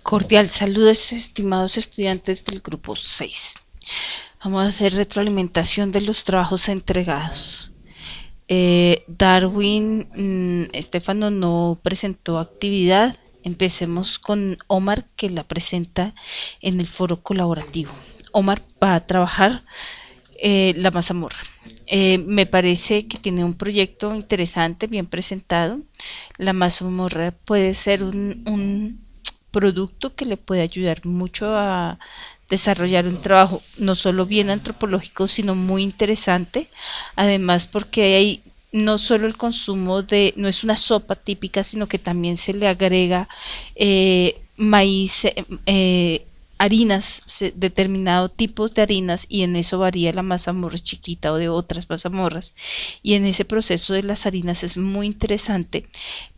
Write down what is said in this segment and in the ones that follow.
Cordial saludos, estimados estudiantes del grupo 6. Vamos a hacer retroalimentación de los trabajos entregados. Darwin, Estefano no presentó actividad. Empecemos con Omar, que la presenta en el foro colaborativo. Omar va a trabajar la mazamorra. Me parece que tiene un proyecto interesante, bien presentado. La mazamorra puede ser un producto que le puede ayudar mucho a desarrollar un trabajo no solo bien antropológico, sino muy interesante, además porque hay no solo el consumo de, no es una sopa típica, sino que también se le agrega maíz, harinas, determinados tipos de harinas, y en eso varía la mazamorra chiquita o de otras mazamorras, y en ese proceso de las harinas es muy interesante.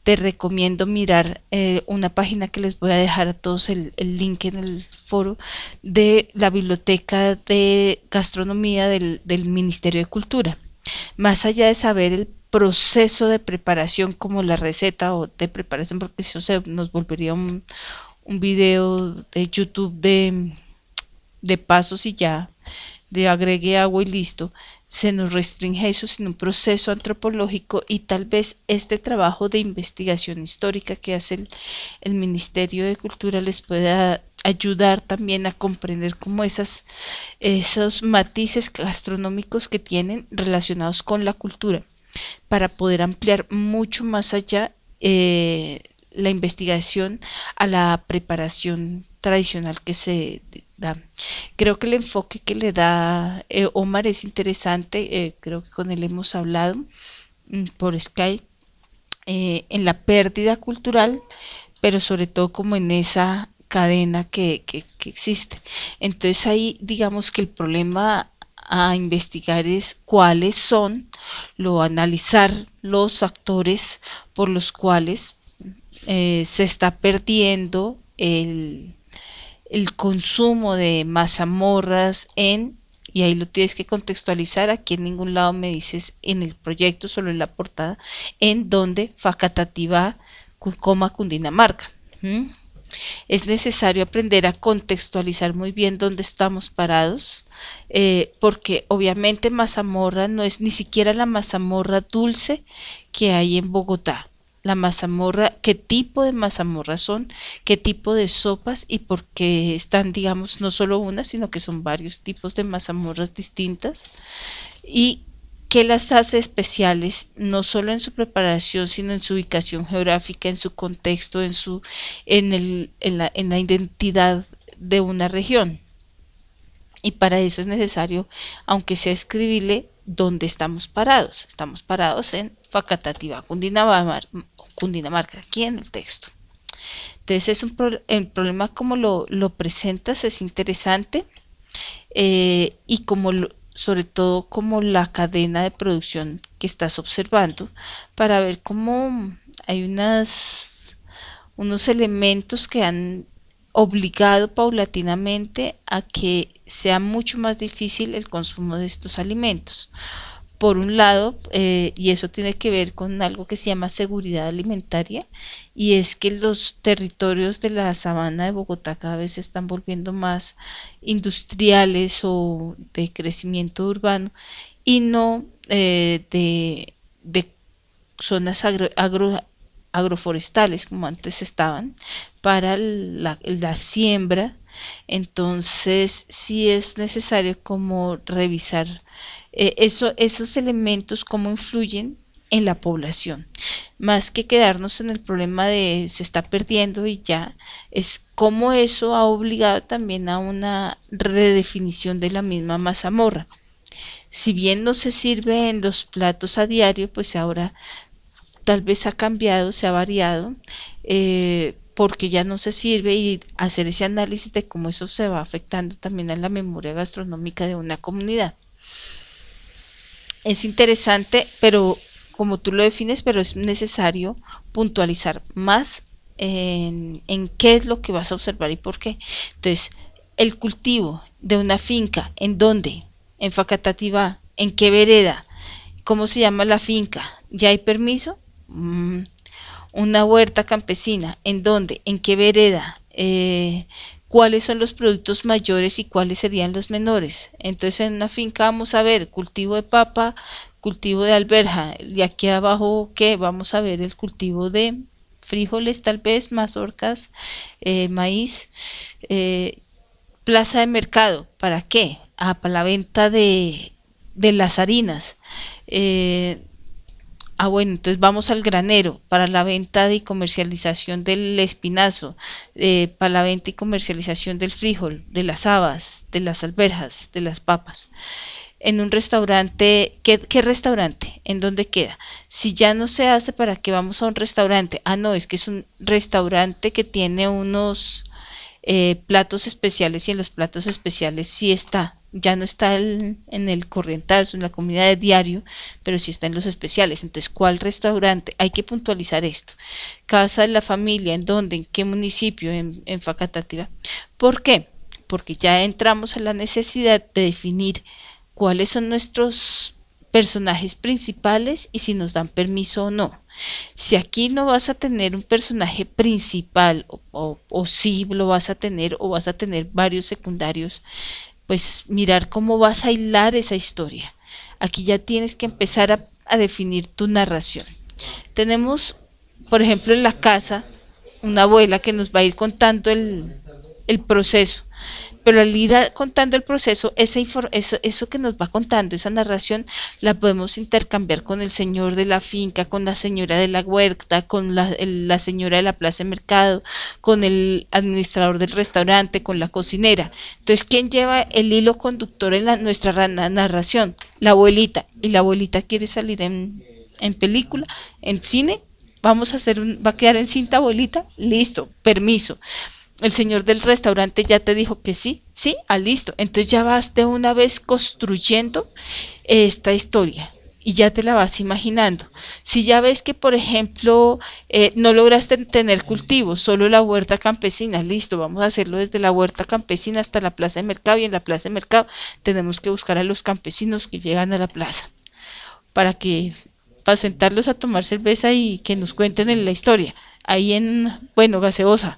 Te recomiendo mirar una página que les voy a dejar a todos el link en el foro de la biblioteca de gastronomía del Ministerio de Cultura. Más allá de saber el proceso de preparación como la receta o de preparación, porque eso nos volvería un video de YouTube de pasos y ya, de agregue agua y listo, se nos restringe eso sin un proceso antropológico, y tal vez este trabajo de investigación histórica que hace el Ministerio de Cultura les pueda ayudar también a comprender cómo esos matices gastronómicos que tienen relacionados con la cultura, para poder ampliar mucho más allá la investigación a la preparación tradicional que se da. Creo que el enfoque que le da Omar es interesante. Creo que con él hemos hablado por Skype, en la pérdida cultural, pero sobre todo como en esa cadena que existe. Entonces ahí digamos que el problema a investigar es cuáles son, analizar los factores por los cuales se está perdiendo el consumo de mazamorras y ahí lo tienes que contextualizar. Aquí en ningún lado me dices en el proyecto, solo en la portada, en donde Facatativá, Cundinamarca. Es necesario aprender a contextualizar muy bien dónde estamos parados, porque obviamente mazamorra no es ni siquiera la mazamorra dulce que hay en Bogotá. La mazamorra, qué tipo de mazamorra son, qué tipo de sopas, y por qué están, digamos, no solo una, sino que son varios tipos de mazamorras distintas, y qué las hace especiales, no solo en su preparación, sino en su ubicación geográfica, en su contexto, en la identidad de una región. Y para eso es necesario, aunque sea escribirle, dónde estamos parados. Estamos parados en Facatativá, Cundinamarca, aquí en el texto. Entonces el problema como lo presentas es interesante, y como sobre todo como la cadena de producción que estás observando, para ver cómo hay unos elementos que han obligado paulatinamente a que sea mucho más difícil el consumo de estos alimentos. Por un lado, y eso tiene que ver con algo que se llama seguridad alimentaria, y es que los territorios de la sabana de Bogotá cada vez se están volviendo más industriales o de crecimiento urbano, y no de zonas agroforestales como antes estaban para la siembra. Entonces sí es necesario como revisar esos elementos, cómo influyen en la población, más que quedarnos en el problema de se está perdiendo y ya, es cómo eso ha obligado también a una redefinición de la misma mazamorra. Si bien no se sirve en los platos a diario, pues ahora tal vez ha cambiado, se ha variado, porque ya no se sirve, y hacer ese análisis de cómo eso se va afectando también a la memoria gastronómica de una comunidad. Es interesante, pero como tú lo defines, pero es necesario puntualizar más en qué es lo que vas a observar y por qué. Entonces, el cultivo de una finca, ¿en dónde? En Facatativá, ¿en qué vereda? ¿Cómo se llama la finca? ¿Ya hay permiso? Una huerta campesina, ¿en dónde? ¿En qué vereda? cuáles son los productos mayores y cuáles serían los menores. Entonces en una finca vamos a ver cultivo de papa, cultivo de alberja, y aquí abajo que vamos a ver el cultivo de frijoles, tal vez mazorcas, maíz, plaza de mercado. ¿Para qué? Para la venta de las harinas. Bueno, entonces vamos al granero para la venta y comercialización del espinazo, para la venta y comercialización del frijol, de las habas, de las alberjas, de las papas. En un restaurante, ¿qué restaurante? ¿En dónde queda? Si ya no se hace, ¿para qué vamos a un restaurante? No, es que es un restaurante que tiene unos platos especiales y en los platos especiales sí está. Ya no está en el corrientazo, en la comida de diario, pero sí está en los especiales. Entonces, ¿cuál restaurante? Hay que puntualizar esto. Casa de la familia, ¿en dónde? ¿En qué municipio? En Facatativá. ¿Por qué? Porque ya entramos a la necesidad de definir cuáles son nuestros personajes principales y si nos dan permiso o no. Si aquí no vas a tener un personaje principal o si lo vas a tener o vas a tener varios secundarios, pues mirar cómo vas a hilar esa historia. Aquí ya tienes que empezar a definir tu narración. Tenemos, por ejemplo, en la casa, una abuela que nos va a ir contando el proceso, pero al ir contando el proceso, eso que nos va contando, esa narración, la podemos intercambiar con el señor de la finca, con la señora de la huerta, con la señora de la plaza de mercado, con el administrador del restaurante, con la cocinera. Entonces, ¿quién lleva el hilo conductor en nuestra narración? La abuelita. Y la abuelita quiere salir en película, en cine. Vamos a va a quedar en cinta, abuelita. Listo, permiso. El señor del restaurante ya te dijo que sí, listo. Entonces ya vas de una vez construyendo esta historia y ya te la vas imaginando. Si ya ves que, por ejemplo, no lograste tener cultivos, solo la huerta campesina, listo, vamos a hacerlo desde la huerta campesina hasta la plaza de mercado, y en la plaza de mercado tenemos que buscar a los campesinos que llegan a la plaza para sentarlos a tomar cerveza y que nos cuenten la historia. Ahí gaseosa.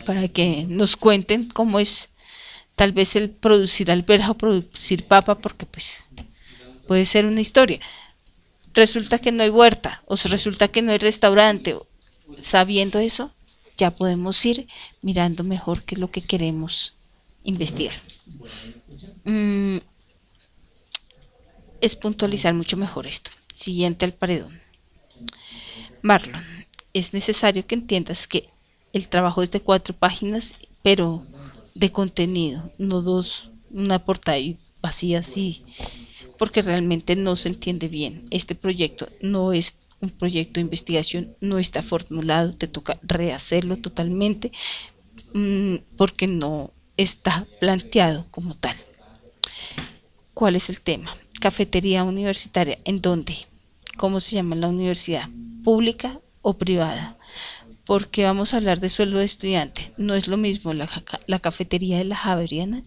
Para que nos cuenten cómo es tal vez el producir alberja o producir papa, porque pues puede ser una historia. Resulta que no hay huerta, o resulta que no hay restaurante. Sabiendo eso, ya podemos ir mirando mejor qué es lo que queremos investigar. Es puntualizar mucho mejor esto. Siguiente al paredón. Marlon, es necesario que entiendas que el trabajo es de 4 páginas, pero de contenido, no una portada vacía así, porque realmente no se entiende bien. Este proyecto no es un proyecto de investigación, no está formulado, te toca rehacerlo totalmente, porque no está planteado como tal. ¿Cuál es el tema? Cafetería universitaria, ¿en dónde? ¿Cómo se llama la universidad? ¿Pública o privada? Porque vamos a hablar de sueldo de estudiante. No es lo mismo la cafetería de la Javeriana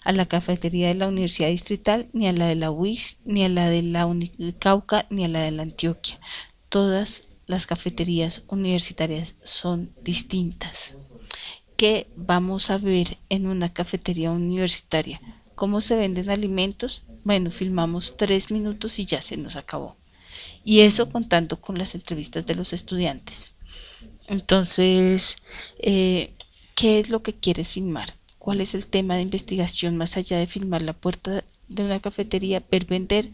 a la cafetería de la Universidad Distrital, ni a la de la UIS, ni a la de la Cauca, ni a la de la Antioquia. Todas las cafeterías universitarias son distintas. ¿Qué vamos a ver en una cafetería universitaria? ¿Cómo se venden alimentos? Bueno, filmamos 3 minutos y ya se nos acabó. Y eso contando con las entrevistas de los estudiantes. Entonces, ¿qué es lo que quieres filmar? ¿Cuál es el tema de investigación más allá de filmar la puerta de una cafetería, ver vender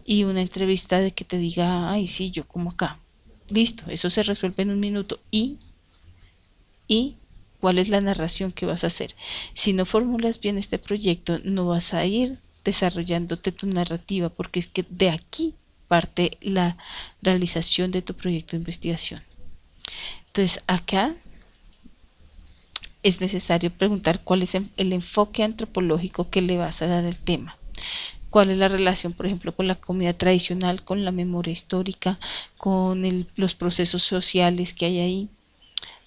y una entrevista de que te diga, ay, sí, yo como acá? Listo, eso se resuelve en 1 minuto. ¿Y cuál es la narración que vas a hacer? Si no formulas bien este proyecto, no vas a ir desarrollándote tu narrativa, porque es que de aquí parte la realización de tu proyecto de investigación. Entonces acá es necesario preguntar cuál es el enfoque antropológico que le vas a dar al tema. ¿Cuál es la relación, por ejemplo, con la comida tradicional, con la memoria histórica, con los procesos sociales que hay ahí?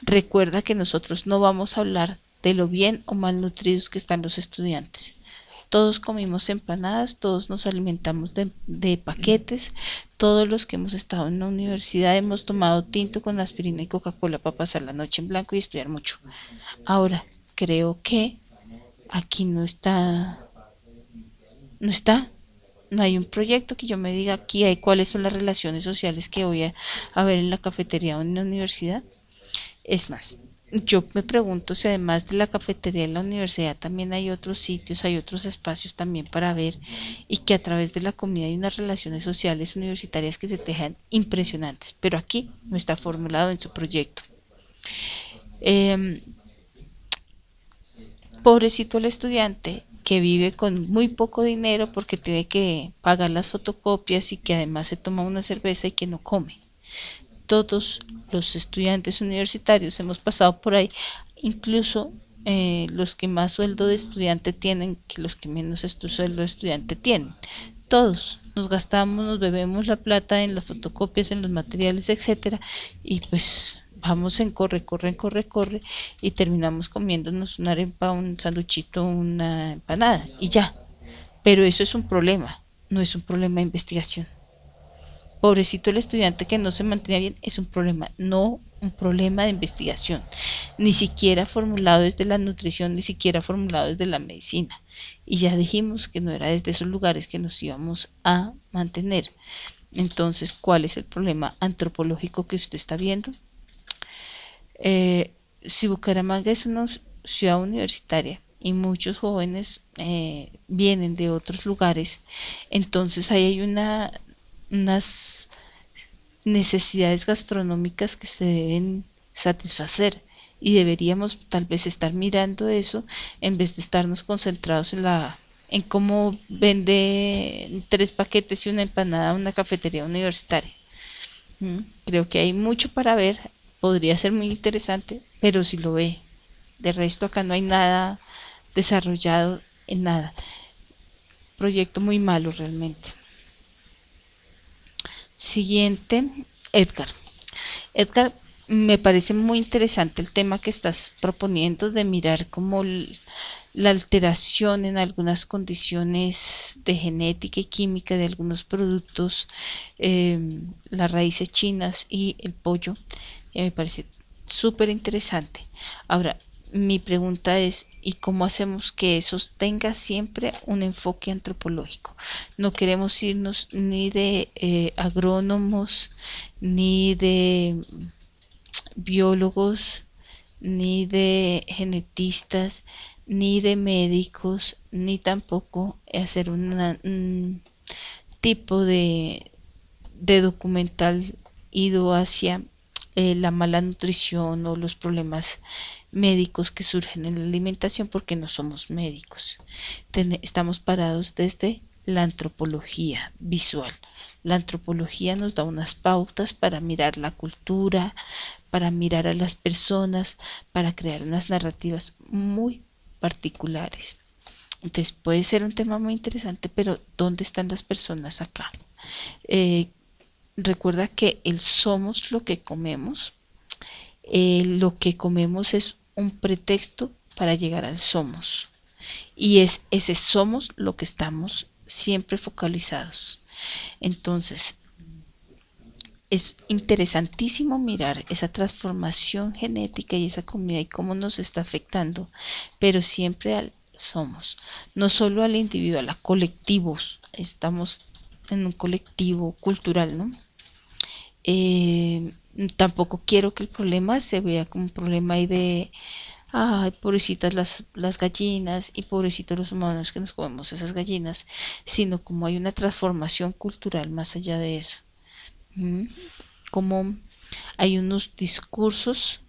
Recuerda que nosotros no vamos a hablar de lo bien o mal nutridos que están los estudiantes. Todos comimos empanadas, todos nos alimentamos de paquetes, todos los que hemos estado en la universidad hemos tomado tinto con aspirina y Coca-Cola para pasar la noche en blanco y estudiar mucho. Ahora, creo que aquí no está, no hay un proyecto que yo me diga aquí hay cuáles son las relaciones sociales que voy a ver en la cafetería o en la universidad. Es más, yo me pregunto si además de la cafetería en la universidad también hay otros sitios, hay otros espacios también para ver y que a través de la comida hay unas relaciones sociales universitarias que se tejan impresionantes, pero aquí no está formulado en su proyecto. Eh, Pobrecito el estudiante que vive con muy poco dinero porque tiene que pagar las fotocopias y que además se toma una cerveza y que no come. Todos los estudiantes universitarios hemos pasado por ahí, incluso los que más sueldo de estudiante tienen que los que menos sueldo de estudiante tienen. Todos nos gastamos, nos bebemos la plata en las fotocopias, en los materiales, etcétera, y pues vamos en corre, corre, corre, corre, y terminamos comiéndonos una arepa, un sanduchito, una empanada, y ya. Pero eso es un problema, no es un problema de investigación. Pobrecito el estudiante que no se mantenía bien, es un problema, no un problema de investigación, ni siquiera formulado desde la nutrición, ni siquiera formulado desde la medicina. Y ya dijimos que no era desde esos lugares que nos íbamos a mantener. Entonces, ¿cuál es el problema antropológico que usted está viendo? Si Bucaramanga es una ciudad universitaria y muchos jóvenes vienen de otros lugares, entonces ahí hay unas necesidades gastronómicas que se deben satisfacer y deberíamos tal vez estar mirando eso en vez de estarnos concentrados en cómo vende tres paquetes y una empanada una cafetería universitaria. Creo que hay mucho para ver, podría ser muy interesante, pero si lo ve, de resto acá no hay nada desarrollado en nada. Proyecto muy malo realmente. Siguiente, Edgar. Edgar, me parece muy interesante el tema que estás proponiendo de mirar cómo la alteración en algunas condiciones de genética y química de algunos productos, las raíces chinas y el pollo, me parece súper interesante. Ahora, mi pregunta es, ¿y cómo hacemos que eso tenga siempre un enfoque antropológico? No queremos irnos ni de agrónomos, ni de biólogos, ni de genetistas, ni de médicos, ni tampoco hacer un tipo de documental ido hacia la mala nutrición o los problemas médicos que surgen en la alimentación porque no somos médicos. Estamos parados desde la antropología visual. La antropología nos da unas pautas para mirar la cultura, para mirar a las personas, para crear unas narrativas muy particulares. Entonces puede ser un tema muy interesante, pero ¿dónde están las personas acá? Eh, Recuerda que el somos lo que comemos es un pretexto para llegar al somos. Y es ese somos lo que estamos siempre focalizados. Entonces, es interesantísimo mirar esa transformación genética y esa comida y cómo nos está afectando, pero siempre al somos, no solo al individuo, a colectivos, estamos en un colectivo cultural, ¿no? Eh, Tampoco quiero que el problema se vea como un problema ahí de ay, pobrecitas las gallinas y pobrecitos los humanos que nos comemos esas gallinas, sino como hay una transformación cultural más allá de eso. ¿Mm? Como hay unos discursos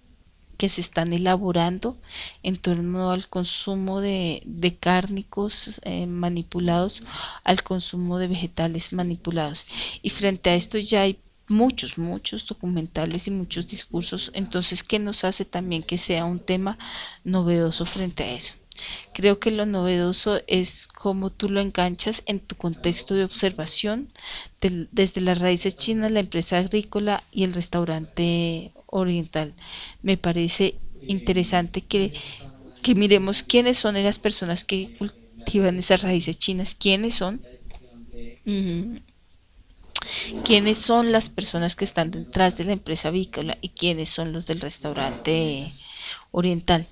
que se están elaborando en torno al consumo de cárnicos manipulados, al consumo de vegetales manipulados. Y frente a esto ya hay muchos, muchos documentales y muchos discursos. Entonces, ¿qué nos hace también que sea un tema novedoso frente a eso? Creo que lo novedoso es cómo tú lo enganchas en tu contexto de observación desde las raíces chinas, la empresa agrícola y el restaurante oriental. Me parece interesante que miremos quiénes son las personas que cultivan esas raíces chinas, ¿quiénes son? Mm, ¿Quiénes son las personas que están detrás de la empresa avícola y quiénes son los del restaurante oriental?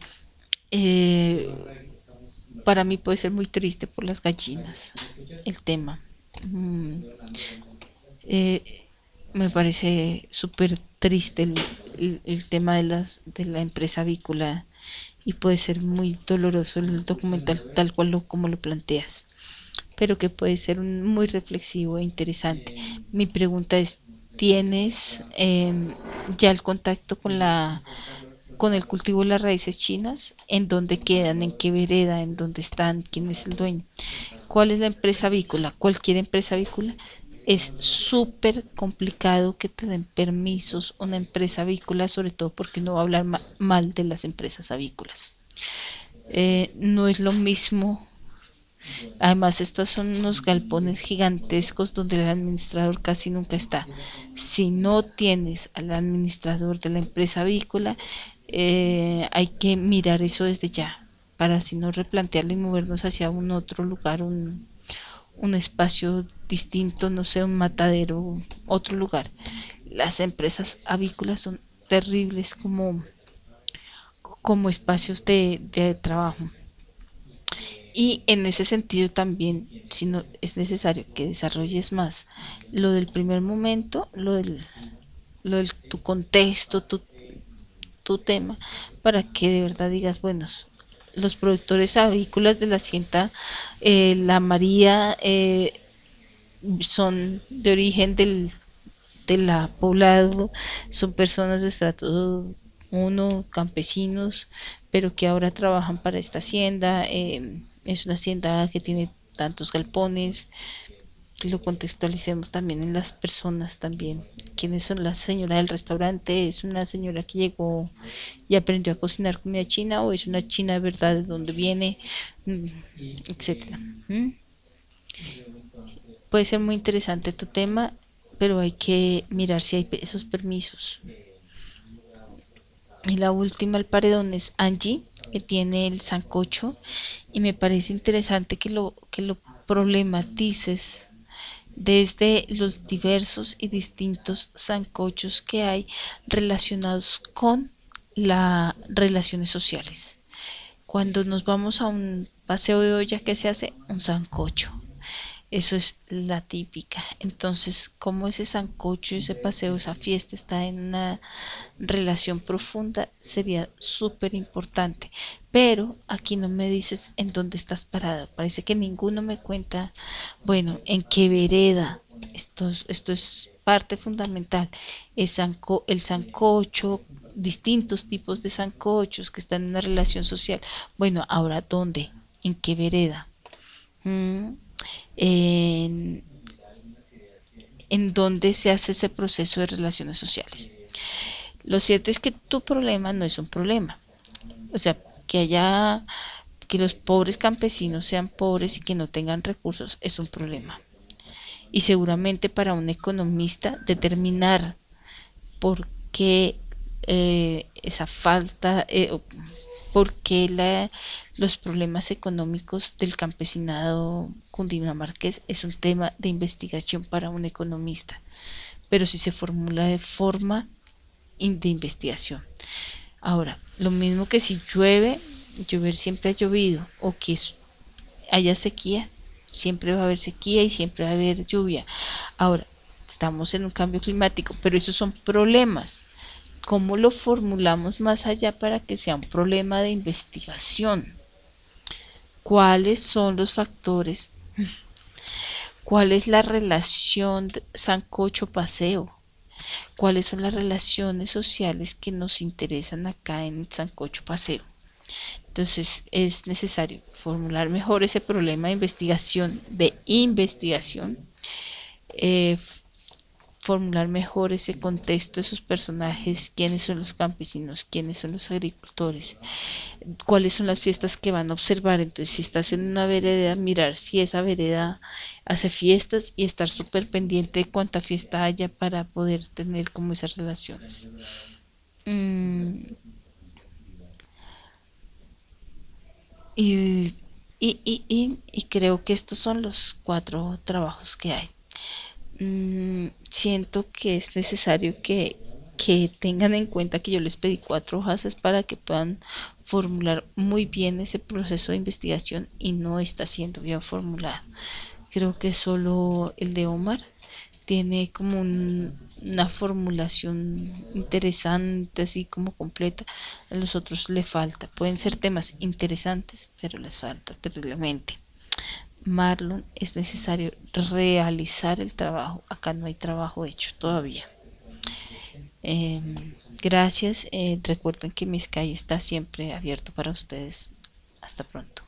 Eh, para mí puede ser muy triste por las gallinas el tema. Mm, eh, Me parece súper triste el tema de la empresa avícola y puede ser muy doloroso el documental tal cual como lo planteas, pero que puede ser muy reflexivo e interesante. Mi pregunta es, ¿tienes ya el contacto con el cultivo de las raíces chinas? ¿En dónde quedan? ¿En qué vereda? ¿En dónde están? ¿Quién es el dueño? ¿Cuál es la empresa avícola? Cualquier empresa avícola. Es súper complicado que te den permisos una empresa avícola, sobre todo porque no va a hablar mal de las empresas avícolas. No es lo mismo. Además, estos son unos galpones gigantescos donde el administrador casi nunca está. Si no tienes al administrador de la empresa avícola, hay que mirar eso desde ya, para si no replantearlo y movernos hacia un otro lugar, un espacio distinto, no sé, un matadero, otro lugar. Las empresas avícolas son terribles como espacios de trabajo. Y en ese sentido también, si no es necesario que desarrolles más lo del primer momento, tu contexto, tu tema, para que de verdad digas, bueno, los productores avícolas de la hacienda La María son de origen de la poblado, son personas de estrato uno, campesinos, pero que ahora trabajan para esta hacienda. Es una hacienda que tiene tantos galpones, que lo contextualicemos también en las personas también. ¿Quiénes son? La señora del restaurante es una señora que llegó y aprendió a cocinar comida china, o es una china de verdad de dónde viene, mm, etcétera. Puede ser muy interesante tu tema, pero hay que mirar si hay esos permisos. Y la última al paredón es Angie, que tiene el sancocho, y me parece interesante que lo problematices desde los diversos y distintos sancochos que hay relacionados con las relaciones sociales. Cuando nos vamos a un paseo de olla, ¿qué se hace? Un sancocho. Eso es la típica. Entonces, como ese sancocho, ese paseo, esa fiesta está en una relación profunda, sería súper importante. Pero aquí no me dices en dónde estás parado. Parece que ninguno me cuenta, bueno, en qué vereda. Esto es parte fundamental. El sancocho, distintos tipos de sancochos que están en una relación social. Bueno, ahora, ¿dónde? ¿En qué vereda? Mm, en, en dónde se hace ese proceso de relaciones sociales. Lo cierto es que tu problema no es un problema. O sea, que los pobres campesinos sean pobres y que no tengan recursos es un problema. Y seguramente para un economista determinar por qué esa falta, por qué los problemas económicos del campesinado cundinamarqués es un tema de investigación para un economista, pero si se formula de forma de investigación. Ahora, lo mismo que si llueve, llover siempre ha llovido, o que haya sequía, siempre va a haber sequía y siempre va a haber lluvia. Ahora, estamos en un cambio climático, pero esos son problemas. ¿Cómo lo formulamos más allá para que sea un problema de investigación? ¿Cuáles son los factores? ¿Cuál es la relación sancocho-paseo? ¿Cuáles son las relaciones sociales que nos interesan acá en el sancocho paseo? Entonces es necesario formular mejor ese problema de investigación, eh, formular mejor ese contexto, esos personajes, quiénes son los campesinos, quiénes son los agricultores, cuáles son las fiestas que van a observar. Entonces, si estás en una vereda, mirar si esa vereda hace fiestas y estar súper pendiente de cuánta fiesta haya para poder tener como esas relaciones. Mm, y, Y creo que estos son los 4 trabajos que hay. Siento que es necesario que tengan en cuenta que yo les pedí 4 hojas es para que puedan formular muy bien ese proceso de investigación y no está siendo bien formulado. Creo que solo el de Omar tiene como una formulación interesante, así como completa. A los otros le falta. Pueden ser temas interesantes, pero les falta terriblemente. Marlon, es necesario realizar el trabajo. Acá no hay trabajo hecho todavía. Eh, Gracias. Recuerden que mi Sky está siempre abierto para ustedes. Hasta pronto.